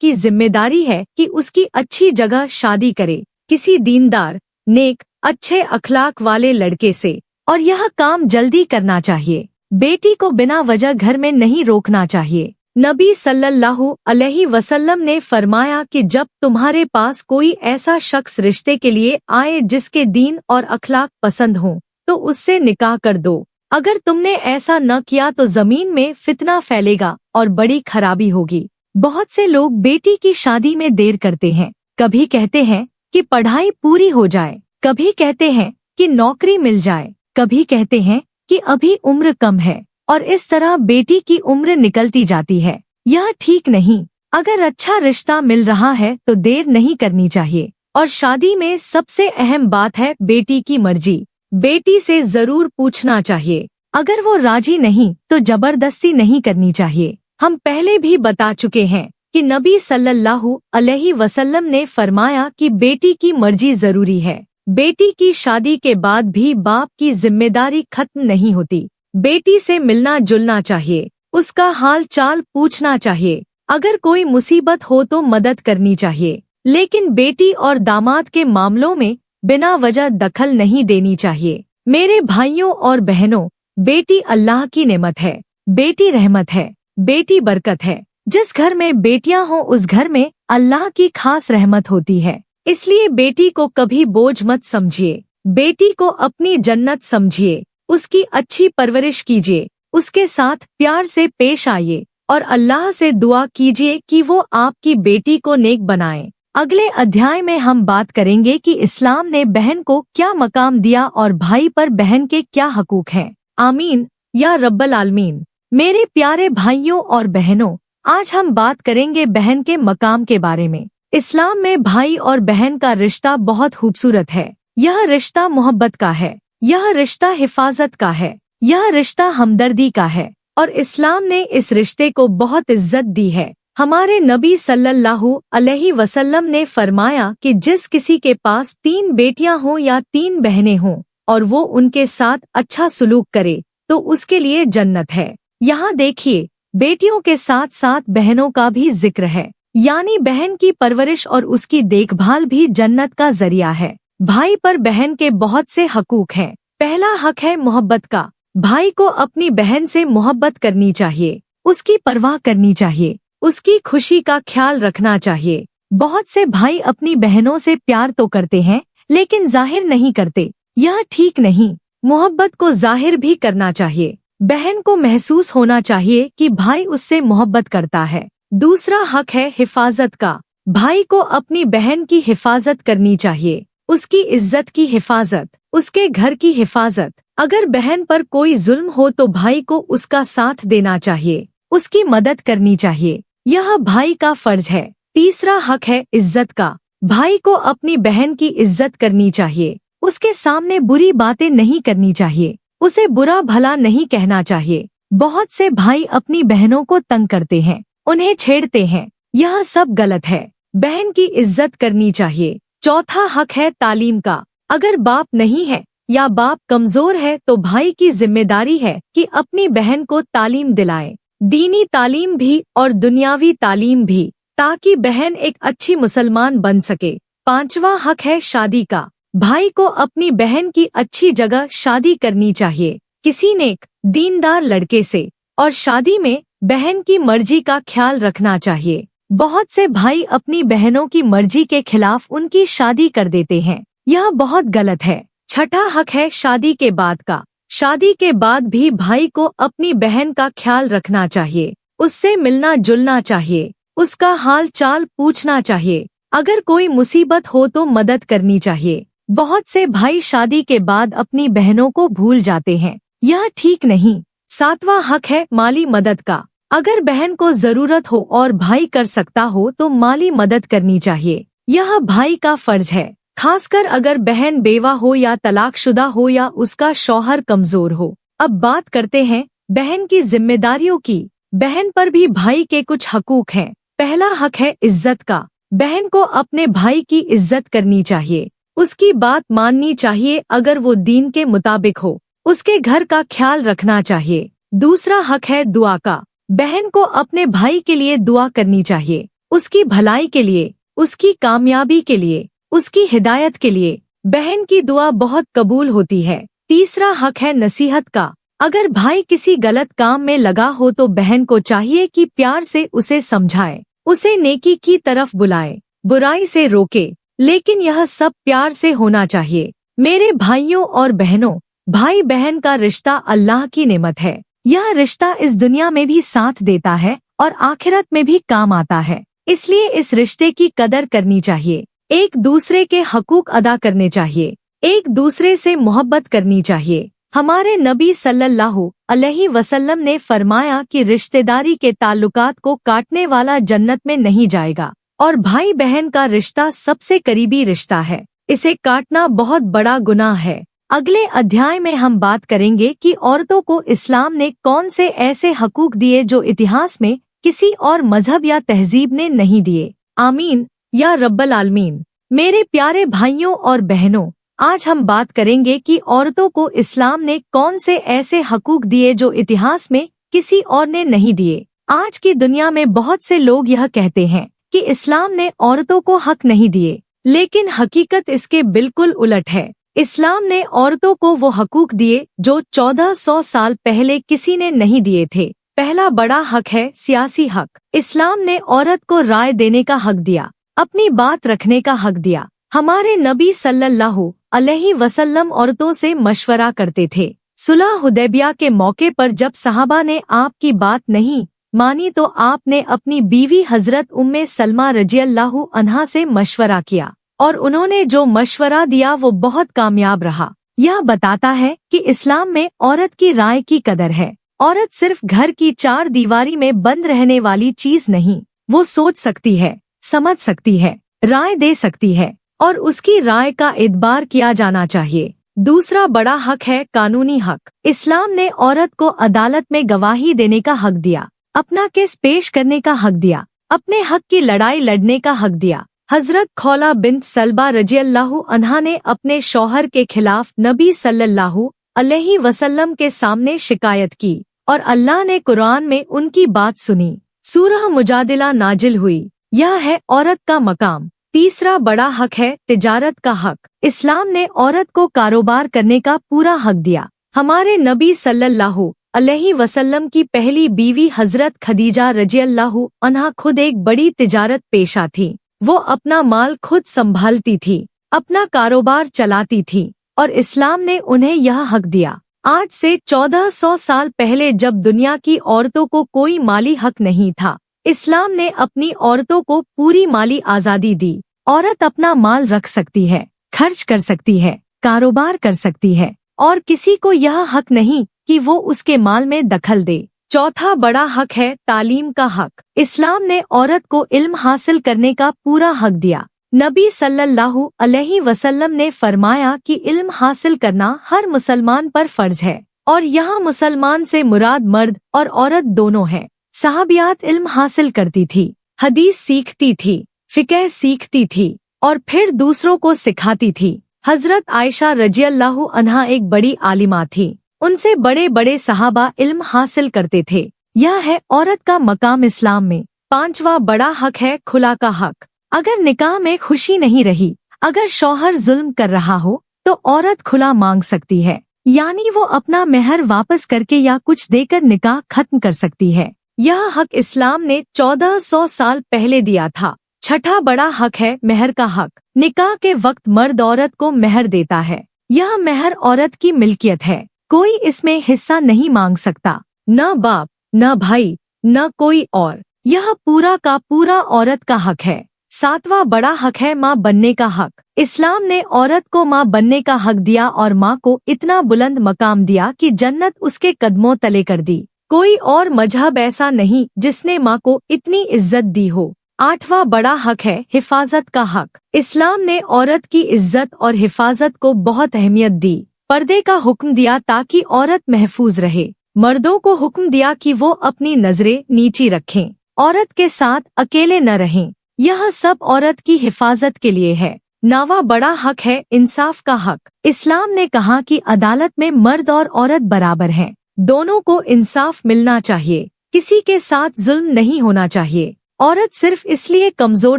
की जिम्मेदारी है कि उसकी अच्छी जगह शादी करे, किसी दीनदार, नेक, अच्छे अखलाक वाले लड़के से, और यह काम जल्दी करना चाहिए। बेटी को बिना वजह घर में नहीं रोकना चाहिए। नबी सल्लल्लाहु अलैहि वसल्लम ने फरमाया कि जब तुम्हारे पास कोई ऐसा शख्स रिश्ते के लिए आए जिसके दीन और अखलाक पसंद हो तो उससे निकाह कर दो। अगर तुमने ऐसा न किया तो जमीन में फितना फैलेगा और बड़ी खराबी होगी। बहुत से लोग बेटी की शादी में देर करते हैं। कभी कहते हैं कि पढ़ाई पूरी हो जाए, कभी कहते हैं कि नौकरी मिल जाए, कभी कहते हैं कि अभी उम्र कम है, और इस तरह बेटी की उम्र निकलती जाती है। यह ठीक नहीं। अगर अच्छा रिश्ता मिल रहा है तो देर नहीं करनी चाहिए। और शादी में सबसे अहम बात है बेटी की मर्जी। बेटी से जरूर पूछना चाहिए। अगर वो राजी नहीं तो जबरदस्ती नहीं करनी चाहिए। हम पहले भी बता चुके हैं कि नबी सल्लल्लाहु अलैहि वसल्लम ने फरमाया कि बेटी की मर्जी जरूरी है। बेटी की शादी के बाद भी बाप की जिम्मेदारी खत्म नहीं होती। बेटी से मिलना जुलना चाहिए, उसका हाल चाल पूछना चाहिए, अगर कोई मुसीबत हो तो मदद करनी चाहिए, लेकिन बेटी और दामाद के मामलों में बिना वजह दखल नहीं देनी चाहिए। मेरे भाइयों और बहनों, बेटी अल्लाह की नेमत है, बेटी रहमत है, बेटी बरकत है। जिस घर में बेटियां हों उस घर में अल्लाह की खास रहमत होती है। इसलिए बेटी को कभी बोझ मत समझिए, बेटी को अपनी जन्नत समझिए। उसकी अच्छी परवरिश कीजिए, उसके साथ प्यार से पेश आइए और अल्लाह से दुआ कीजिए कि वो आपकी बेटी को नेक बनाए। अगले अध्याय में हम बात करेंगे कि इस्लाम ने बहन को क्या मकाम दिया और भाई पर बहन के क्या हकूक हैं। आमीन या रब्बल आलमीन। मेरे प्यारे भाइयों और बहनों, आज हम बात करेंगे बहन के मकाम के बारे में। इस्लाम में भाई और बहन का रिश्ता बहुत खूबसूरत है। यह रिश्ता मोहब्बत का है, यह रिश्ता हिफाजत का है, यह रिश्ता हमदर्दी का है, और इस्लाम ने इस रिश्ते को बहुत इज्जत दी है। हमारे नबी सल्लल्लाहु अलैहि वसल्लम ने फरमाया कि जिस किसी के पास 3 बेटियां हों या 3 बहनें हों और वो उनके साथ अच्छा सुलूक करे तो उसके लिए जन्नत है। यहाँ देखिए, बेटियों के साथ साथ बहनों का भी जिक्र है, यानी बहन की परवरिश और उसकी देखभाल भी जन्नत का जरिया है। भाई पर बहन के बहुत से हकूक हैं। पहला हक है मोहब्बत का। भाई को अपनी बहन से मोहब्बत करनी चाहिए, उसकी परवाह करनी चाहिए, उसकी खुशी का ख्याल रखना चाहिए। बहुत से भाई अपनी बहनों से प्यार तो करते हैं लेकिन जाहिर नहीं करते, यह ठीक नहीं। मोहब्बत को जाहिर भी करना चाहिए। बहन को महसूस होना चाहिए कि भाई उससे मोहब्बत करता है। दूसरा हक है हिफाजत का। भाई को अपनी बहन की हिफाजत करनी चाहिए, उसकी इज्जत की हिफाजत, उसके घर की हिफाजत। अगर बहन पर कोई जुल्म हो तो भाई को उसका साथ देना चाहिए, उसकी मदद करनी चाहिए, यह भाई का फर्ज है। तीसरा हक है इज्जत का। भाई को अपनी बहन की इज्जत करनी चाहिए, उसके सामने बुरी बातें नहीं करनी चाहिए, उसे बुरा भला नहीं कहना चाहिए। बहुत से भाई अपनी बहनों को तंग करते हैं, उन्हें छेड़ते हैं, यह सब गलत है। बहन की इज्जत करनी चाहिए। चौथा हक है तालीम का। अगर बाप नहीं है या बाप कमजोर है तो भाई की जिम्मेदारी है कि अपनी बहन को तालीम दिलाए, दीनी तालीम भी और दुनियावी तालीम भी, ताकि बहन एक अच्छी मुसलमान बन सके। पांचवा हक है शादी का। भाई को अपनी बहन की अच्छी जगह शादी करनी चाहिए, किसी नेक दीनदार लड़के से, और शादी में बहन की मर्जी का ख्याल रखना चाहिए। बहुत से भाई अपनी बहनों की मर्जी के खिलाफ उनकी शादी कर देते हैं, यह बहुत गलत है। छठा हक है शादी के बाद का। शादी के बाद भी भाई को अपनी बहन का ख्याल रखना चाहिए, उससे मिलना जुलना चाहिए, उसका हाल चाल पूछना चाहिए, अगर कोई मुसीबत हो तो मदद करनी चाहिए। बहुत से भाई शादी के बाद अपनी बहनों को भूल जाते हैं, यह ठीक नहीं। सातवां हक है माली मदद का। अगर बहन को जरूरत हो और भाई कर सकता हो तो माली मदद करनी चाहिए, यह भाई का फर्ज है, खासकर अगर बहन बेवा हो या तलाकशुदा हो या उसका शौहर कमजोर हो। अब बात करते हैं बहन की जिम्मेदारियों की। बहन पर भी भाई के कुछ हकूक हैं। पहला हक है इज्जत का। बहन को अपने भाई की इज्जत करनी चाहिए, उसकी बात माननी चाहिए अगर वो दीन के मुताबिक हो। उसके घर का ख्याल रखना चाहिए। दूसरा हक है दुआ का। बहन को अपने भाई के लिए दुआ करनी चाहिए, उसकी भलाई के लिए, उसकी कामयाबी के लिए, उसकी हिदायत के लिए। बहन की दुआ बहुत कबूल होती है। तीसरा हक है नसीहत का। अगर भाई किसी गलत काम में लगा हो तो बहन को चाहिए कि प्यार से उसे समझाए, उसे नेकी की तरफ बुलाए, बुराई से रोके, लेकिन यह सब प्यार से होना चाहिए। मेरे भाइयों और बहनों, भाई बहन का रिश्ता अल्लाह की नेमत है। यह रिश्ता इस दुनिया में भी साथ देता है और आखिरत में भी काम आता है। इसलिए इस रिश्ते की कदर करनी चाहिए, एक दूसरे के हकूक अदा करने चाहिए, एक दूसरे से मोहब्बत करनी चाहिए। हमारे नबी सल्लल्लाहु अलैहि वसल्लम ने फरमाया कि रिश्तेदारी के ताल्लुकात को काटने वाला जन्नत में नहीं जाएगा, और भाई बहन का रिश्ता सबसे करीबी रिश्ता है। इसे काटना बहुत बड़ा गुनाह है। अगले अध्याय में हम बात करेंगे कि औरतों को इस्लाम ने कौन से ऐसे हकूक दिए जो इतिहास में किसी और मजहब या तहजीब ने नहीं दिए। आमीन या रब्बल आलमीन। मेरे प्यारे भाइयों और बहनों, आज हम बात करेंगे कि औरतों को इस्लाम ने कौन से ऐसे हकूक दिए जो इतिहास में किसी और ने नहीं दिए। आज की दुनिया में बहुत से लोग यह कहते हैं कि इस्लाम ने औरतों को हक नहीं दिए, लेकिन हकीकत इसके बिल्कुल उलट है। इस्लाम ने औरतों को वो हकूक दिए जो 1400 साल पहले किसी ने नहीं दिए थे। पहला बड़ा हक है सियासी हक। इस्लाम ने औरत को राय देने का हक दिया, अपनी बात रखने का हक दिया। हमारे नबी सल्लल्लाहु अलैहि वसल्लम औरतों से मशवरा करते थे। सुलह हुदैबिया के मौके पर जब सहाबा ने आपकी बात नहीं मानी तो आपने अपनी बीवी हजरत उम्मे सलमा रजियल्लाहु अन्हा से मशवरा किया, और उन्होंने जो मशवरा दिया वो बहुत कामयाब रहा। यह बताता है कि इस्लाम में औरत की राय की कदर है। औरत सिर्फ घर की चार दीवारी में बंद रहने वाली चीज नहीं, वो सोच सकती है, समझ सकती है, राय दे सकती है, और उसकी राय का इत्बार किया जाना चाहिए। दूसरा बड़ा हक है कानूनी हक। इस्लाम ने औरत को अदालत में गवाही देने का हक दिया, अपना केस पेश करने का हक दिया, अपने हक की लड़ाई लड़ने का हक दिया। हजरत खौला बिन्त सलबा रजियल्लाहु अन्हा ने अपने शौहर के खिलाफ नबी सल्लल्लाहु अलैहि वसल्लम के सामने शिकायत की, और अल्लाह ने कुरान में उनकी बात सुनी। सूरह मुजादिला नाजिल हुई। यह है औरत का मकाम। तीसरा बड़ा हक है तिजारत का हक। इस्लाम ने औरत को कारोबार करने का पूरा हक दिया। हमारे नबी सल्लल्लाहु अलैहि वसल्लम की पहली बीवी हजरत खदीजा रजियल्लाहु अन्हा खुद एक बड़ी तिजारत पेशा थी। वो अपना माल खुद संभालती थी, अपना कारोबार चलाती थी, और इस्लाम ने उन्हें यह हक दिया। आज से 1400 साल पहले जब दुनिया की औरतों को कोई माली हक नहीं था, इस्लाम ने अपनी औरतों को पूरी माली आजादी दी। औरत अपना माल रख सकती है, खर्च कर सकती है, कारोबार कर सकती है, और किसी को यह हक नहीं कि वो उसके माल में दखल दे। चौथा बड़ा हक है तालीम का हक। इस्लाम ने औरत को इल्म हासिल करने का पूरा हक दिया। नबी सल्लल्लाहु अलैहि वसल्लम ने फरमाया कि इल्म हासिल करना हर मुसलमान पर फर्ज है, और यहाँ मुसलमान से मुराद मर्द और औरत दोनों है। सहाबियात इल्म हासिल करती थी, हदीस सीखती थी, फिक़ह सीखती थी, और फिर दूसरों को सिखाती थी। हजरत आयशा रजियल्लाहु अन्हा एक बड़ी आलिमा थी, उनसे बड़े बड़े सहाबा इल्म हासिल करते थे। यह है औरत का मकाम इस्लाम में। पांचवा बड़ा हक है खुला का हक। अगर निकाह में खुशी नहीं रही, अगर शौहर जुल्म कर रहा हो, तो औरत खुला मांग सकती है, यानी वो अपना मेहर वापस करके या कुछ देकर निकाह खत्म कर सकती है। यह हक इस्लाम ने 1400 साल पहले दिया था। छठा बड़ा हक है मेहर का हक। निकाह के वक्त मर्द औरत को मेहर देता है। यह मेहर औरत की मिल्कियत है, कोई इसमें हिस्सा नहीं मांग सकता, न बाप, न भाई, न कोई और। यह पूरा का पूरा औरत का हक है। सातवां बड़ा हक है माँ बनने का हक। इस्लाम ने औरत को माँ बनने का हक दिया और माँ को इतना बुलंद मकाम दिया कि जन्नत उसके कदमों तले कर दी। कोई और मजहब ऐसा नहीं जिसने माँ को इतनी इज्जत दी हो। आठवां बड़ा हक है हिफाजत का हक। इस्लाम ने औरत की इज्जत और हिफाजत को बहुत अहमियत दी। पर्दे का हुक्म दिया ताकि औरत महफूज रहे। मर्दों को हुक्म दिया कि वो अपनी नजरें नीची रखें, औरत के साथ अकेले न रहें। यह सब औरत की हिफाजत के लिए है। नावा बड़ा हक है इंसाफ का हक। इस्लाम ने कहा कि अदालत में मर्द और औरत बराबर हैं। दोनों को इंसाफ मिलना चाहिए, किसी के साथ जुल्म नहीं होना चाहिए। औरत सिर्फ इसलिए कमजोर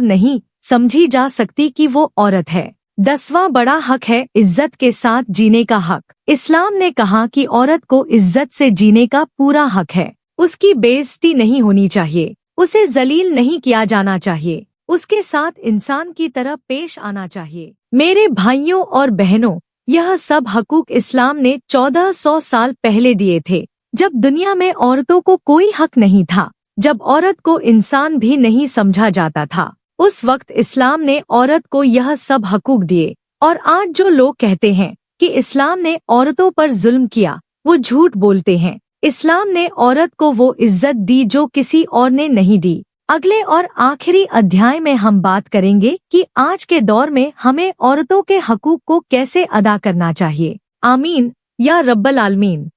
नहीं समझी जा सकती कि वो औरत है। 10वां बड़ा हक है इज्जत के साथ जीने का हक। इस्लाम ने कहा कि औरत को इज्जत से जीने का पूरा हक है। उसकी बेइज्जती नहीं होनी चाहिए, उसे जलील नहीं किया जाना चाहिए, उसके साथ इंसान की तरह पेश आना चाहिए। मेरे भाइयों और बहनों, यह सब हकूक इस्लाम ने 1400 साल पहले दिए थे, जब दुनिया में औरतों को कोई हक नहीं था, जब औरत को इंसान भी नहीं समझा जाता था। उस वक्त इस्लाम ने औरत को यह सब हकूक दिए। और आज जो लोग कहते हैं कि इस्लाम ने औरतों पर जुल्म किया, वो झूठ बोलते हैं। इस्लाम ने औरत को वो इज्जत दी जो किसी और ने नहीं दी। अगले और आखिरी अध्याय में हम बात करेंगे कि आज के दौर में हमें औरतों के हकूक को कैसे अदा करना चाहिए। आमीन या रब्बल आलमीन।